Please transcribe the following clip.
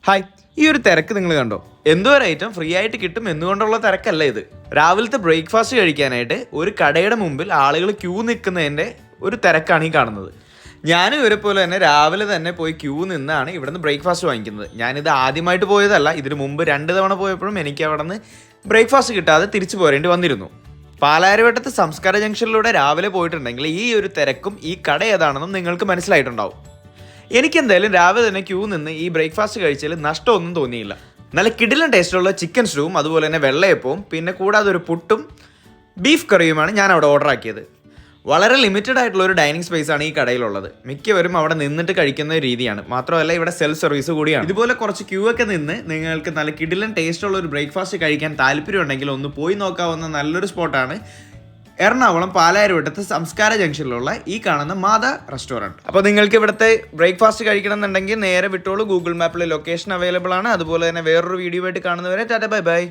Hi, ഈ ഒരു തിരക്ക് നിങ്ങൾ കണ്ടോ? എന്തോ ഒരു ഐറ്റം ഫ്രീ ആയിട്ട് കിട്ടും എന്നുകൊണ്ടുള്ള തിരക്കല്ല ഇത്. രാവിലത്തെ ബ്രേക്ക്ഫാസ്റ്റ് കഴിക്കാനായിട്ട് ഒരു കടയുടെ മുമ്പിൽ ആളുകൾ ക്യൂ നിൽക്കുന്നതിൻ്റെ ഒരു തിരക്കാണ് ഈ കാണുന്നത്. ഞാനും ഇവരെ പോലെ തന്നെ രാവിലെ തന്നെ പോയി ക്യൂ നിന്നാണ് ഇവിടുന്ന് ബ്രേക്ക്ഫാസ്റ്റ് വാങ്ങിക്കുന്നത്. ഞാനിത് ആദ്യമായിട്ട് പോയതല്ല, ഇതിനു മുമ്പ് 2 തവണ പോയപ്പോഴും എനിക്ക് അവിടെ നിന്ന് ബ്രേക്ക്ഫാസ്റ്റ് കിട്ടാതെ തിരിച്ചു പോരേണ്ടി വന്നിരുന്നു. പാലാരിവട്ടത്ത് സംസ്കാര ജംഗ്ഷനിലൂടെ രാവിലെ പോയിട്ടുണ്ടെങ്കിൽ ഈ ഒരു തിരക്കും ഈ കട ഏതാണെന്നും നിങ്ങൾക്ക് മനസ്സിലായിട്ടുണ്ടാവും. എനിക്കെന്തായാലും രാവിലെ തന്നെ ക്യൂ നിന്ന് ഈ ബ്രേക്ക്ഫാസ്റ്റ് കഴിച്ചാൽ നഷ്ടമൊന്നും തോന്നിയില്ല. നല്ല കിടിലൻ ടേസ്റ്റുള്ള ചിക്കൻ സ്റ്റൂവും അതുപോലെ തന്നെ വെള്ളയപ്പവും പിന്നെ കൂടാതെ ഒരു പുട്ടും ബീഫ് കറിയുമാണ് ഞാൻ അവിടെ ഓർഡർ ആക്കിയത്. വളരെ ലിമിറ്റഡ് ആയിട്ടുള്ള ഒരു ഡൈനിങ് സ്പേസ് ആണ് ഈ കടയിലുള്ളത്. മിക്കവരും അവിടെ നിന്നിട്ട് കഴിക്കുന്ന രീതിയാണ്. മാത്രമല്ല ഇവിടെ സെൽഫ് സർവീസ് കൂടിയാണ്. ഇതുപോലെ കുറച്ച് ക്യൂ ഒക്കെ നിന്ന് നിങ്ങൾക്ക് നല്ല കിടിലൻ ടേസ്റ്റുള്ള ഒരു ബ്രേക്ക്ഫാസ്റ്റ് കഴിക്കാൻ താല്പര്യമുണ്ടെങ്കിൽ ഒന്ന് പോയി നോക്കാവുന്ന നല്ലൊരു സ്പോട്ടാണ് എറണാകുളം പാലാരിവട്ടത്ത് സംസ്കാര ജംഗ്ഷനിലുള്ള ഈ കാണുന്ന മാതാ റെസ്റ്റോറൻറ്റ്. അപ്പോൾ നിങ്ങൾക്ക് ഇവിടുത്തെ ബ്രേക്ക്ഫാസ്റ്റ് കഴിക്കണം എന്നുണ്ടെങ്കിൽ നേരെ വിട്ടോളൂ. ഗൂഗിൾ മാപ്പിൽ ലൊക്കേഷൻ അവൈലബിൾ ആണ്. അതുപോലെ തന്നെ വേറൊരു വീഡിയോ ആയിട്ട് കാണുന്നവരെ ടാറ്റ ബൈ ബൈ.